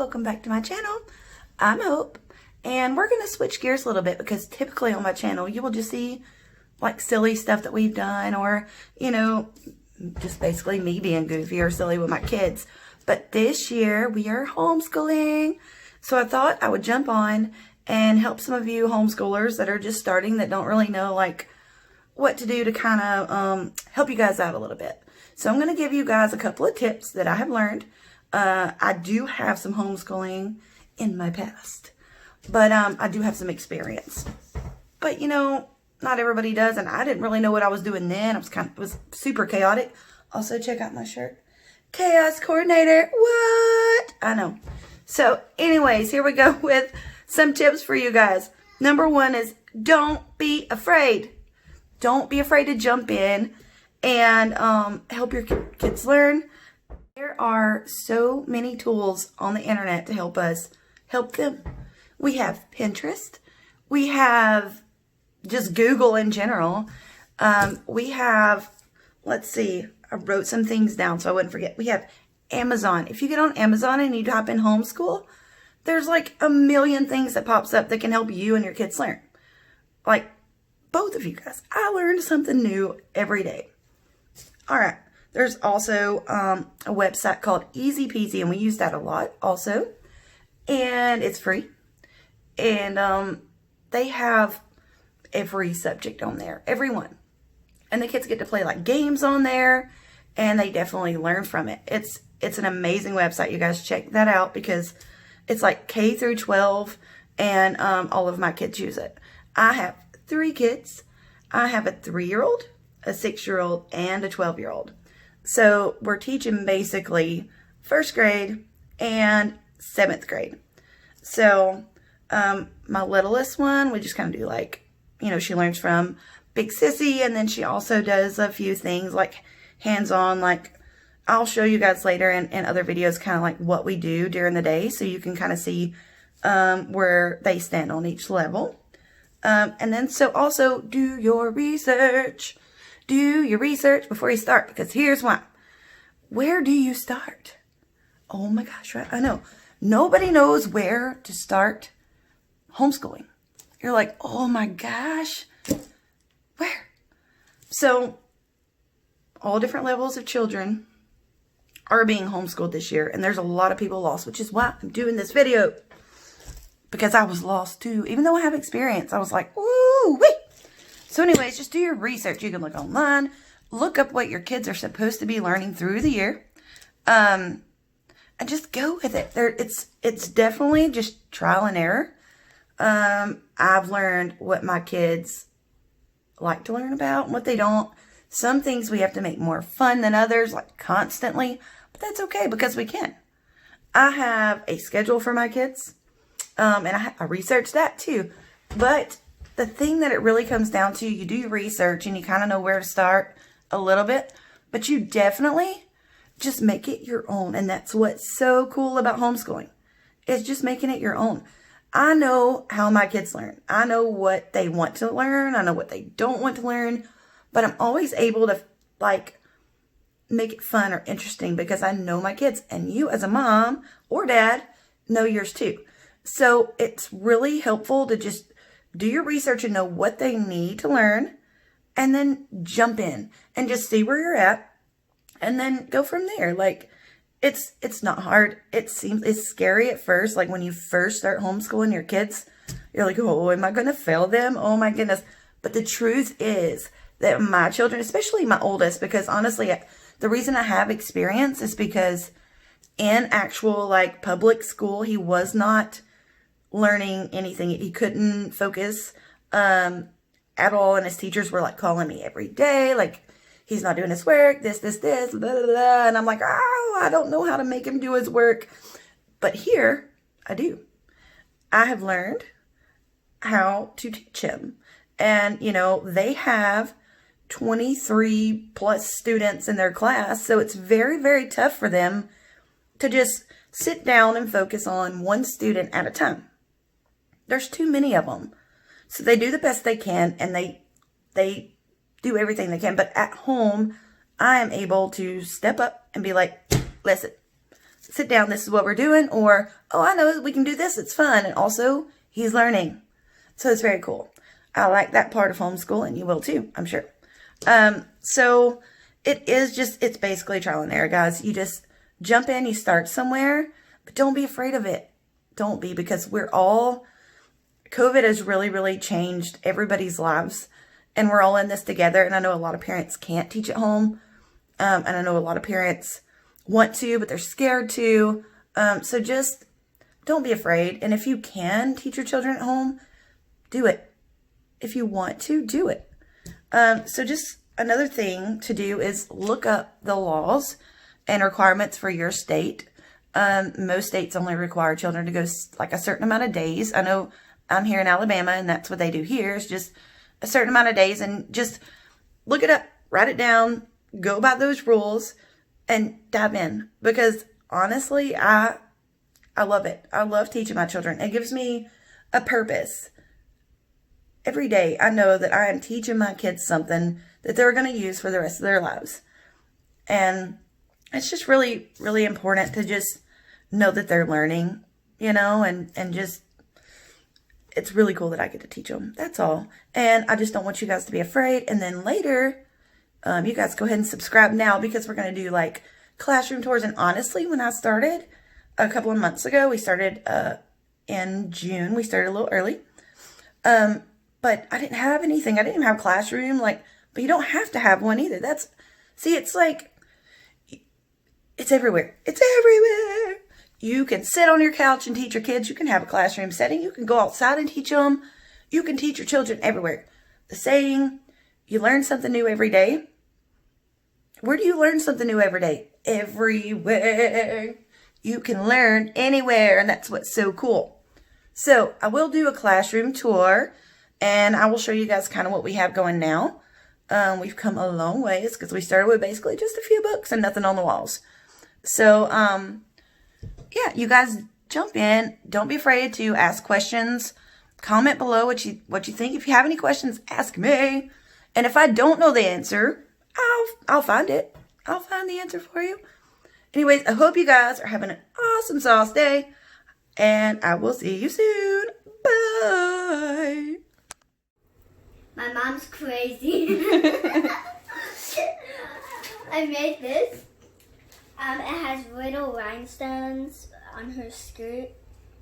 welcome back to my channel. I'm Hope, and we're going to switch gears a little bit because typically on my channel you will just see like silly stuff that we've done, or just basically me being goofy or silly with my kids. But this year we are homeschooling, so I thought I would jump on and help some of you homeschoolers that are just starting, that don't really know like what to do to kind of help you guys out a little bit. So I'm going to give you guys a couple of tips that I have learned. I do have some homeschooling in my past, but I do have some experience. But not everybody does, and I didn't really know what I was doing then. It was super chaotic. Also, check out my shirt. Chaos coordinator. What? I know. So anyways, here we go with some tips for you guys. Number one is don't be afraid. Don't be afraid to jump in and help your kids learn. There are so many tools on the internet to help us help them. We have Pinterest. We have just Google in general. We have, let's see, I wrote some things down so I wouldn't forget. We have Amazon. If you get on Amazon and you type in homeschool, there's like a million things that pops up that can help you and your kids learn. Like both of you guys. I learned something new every day. All right. There's also a website called Easy Peasy, and we use that a lot also. And it's free. And they have every subject on there. Everyone. And the kids get to play like games on there, and they definitely learn from it. It's an amazing website. You guys check that out because it's like K through 12, and all of my kids use it. I have 3 kids. I have a 3-year-old, a 6-year-old, and a 12-year-old. So we're teaching basically 1st grade and 7th grade. So my littlest one, we just kind of do like, she learns from Big Sissy, and then she also does a few things like hands-on, like I'll show you guys later in other videos kind of like what we do during the day, so you can kind of see where they stand on each level. And then so also do your research. Do your research before you start, because here's why. Where do you start? Oh my gosh, right? I know. Nobody knows where to start homeschooling. You're like, oh my gosh, where? So all different levels of children are being homeschooled this year, and there's a lot of people lost, which is why I'm doing this video, because I was lost too. Even though I have experience, I was like, woo wee. So anyways, just do your research. You can look online, look up what your kids are supposed to be learning through the year, and just go with it. It's definitely just trial and error. I've learned what my kids like to learn about and what they don't. Some things we have to make more fun than others, like constantly, but that's okay because we can. I have a schedule for my kids, and I researched that too, but the thing that it really comes down to, you do your research and you kind of know where to start a little bit, but you definitely just make it your own. And that's what's so cool about homeschooling, is just making it your own. I know how my kids learn. I know what they want to learn. I know what they don't want to learn, but I'm always able to like make it fun or interesting because I know my kids, and you as a mom or dad know yours too. So it's really helpful to just do your research and know what they need to learn, and then jump in and just see where you're at, and then go from there. Like it's not hard. It's scary at first. Like when you first start homeschooling your kids, you're like, oh, am I going to fail them? Oh my goodness. But the truth is that my children, especially my oldest, because honestly, the reason I have experience is because in actual like public school, he was not learning anything. He couldn't focus at all, and his teachers were like calling me every day, like he's not doing his work, this blah, blah, blah. And I'm like, oh, I don't know how to make him do his work. But here I do. I have learned how to teach him, and they have 23 plus students in their class, so it's very, very tough for them to just sit down and focus on one student at a time. There's too many of them. So they do the best they can, and they do everything they can. But at home, I am able to step up and be like, listen, sit down, this is what we're doing, or, oh, I know we can do this, it's fun. And also, he's learning. So it's very cool. I like that part of homeschool, and you will too, I'm sure. So it is just, it's basically trial and error, guys. You just jump in, you start somewhere, but don't be afraid of it. Don't be, because COVID has really, really changed everybody's lives, and we're all in this together. And I know a lot of parents can't teach at home. And I know a lot of parents want to, but they're scared to. So just don't be afraid. And if you can teach your children at home, do it. If you want to, do it. So just another thing to do is look up the laws and requirements for your state. Most states only require children to go like a certain amount of days. I know I'm here in Alabama, and that's what they do here, is just a certain amount of days. And just look it up, write it down, go by those rules, and dive in. Because honestly, I love it. I love teaching my children. It gives me a purpose. Every day, I know that I am teaching my kids something that they're going to use for the rest of their lives. And it's just really, really important to just know that they're learning, and just, it's really cool that I get to teach them. That's all. And I just don't want you guys to be afraid. And then later, you guys go ahead and subscribe now, because we're going to do like classroom tours. And honestly, when I started a couple of months ago, we started in June. We started a little early. But I didn't have anything. I didn't even have a classroom. But you don't have to have one either. It's like, it's everywhere. It's everywhere. You can sit on your couch and teach your kids. You can have a classroom setting. You can go outside and teach them. You can teach your children everywhere. The saying, you learn something new every day. Where do you learn something new every day? Everywhere. You can learn anywhere, and that's what's so cool. So I will do a classroom tour, and I will show you guys kind of what we have going now. We've come a long ways, because we started with basically just a few books and nothing on the walls. So, yeah, you guys jump in. Don't be afraid to ask questions. Comment below what you think. If you have any questions, ask me. And if I don't know the answer, I'll find it. I'll find the answer for you. Anyways, I hope you guys are having an awesome sauce day, and I will see you soon. Bye. My mom's crazy. I made this. It has little rhinestones on her skirt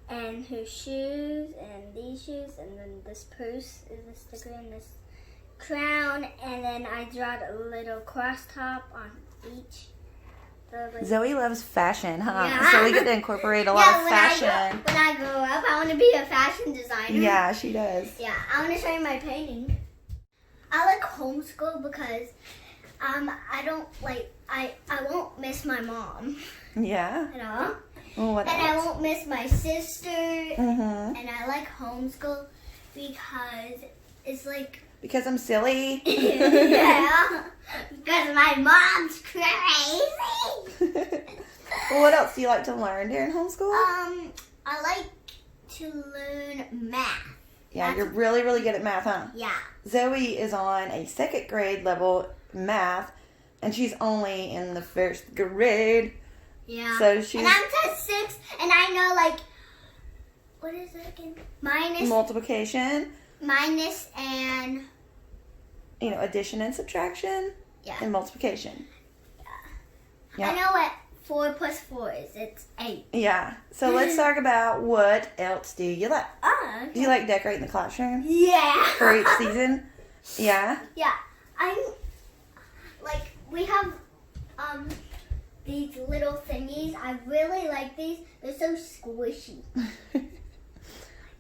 and her shoes and these shoes, and then this purse is a sticker and this crown, and then I drawed a little cross top on each. Zoe loves fashion, huh? Yeah. So we get to incorporate a lot of fashion. When I grow up, I want to be a fashion designer. Yeah, she does. Yeah, I want to show you my painting. I like homeschool because I don't I won't miss my mom. Yeah. You know? Well, what and else? I won't miss my sister. Mm-hmm. And I like homeschool because it's like... Because I'm silly. Yeah. Because my mom's crazy. Well, what else do you like to learn during homeschool? I like to learn math. Yeah, you're really, really good at math, huh? Yeah. Zoe is on a 2nd grade level math, and she's only in the 1st grade. Yeah. So she's... And I'm test 6, and I know, what is it again? Minus... Multiplication. Minus and... addition and subtraction. Yeah. And multiplication. Yeah. I know what 4 plus 4 is. It's 8. Yeah. So let's talk about what else do you like. Okay. Do you like decorating the classroom? Yeah. For each season? Yeah? Yeah. We have these little thingies. I really like these. They're so squishy.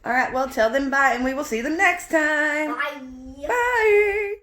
All right. Well, tell them bye, and we will see them next time. Bye. Bye.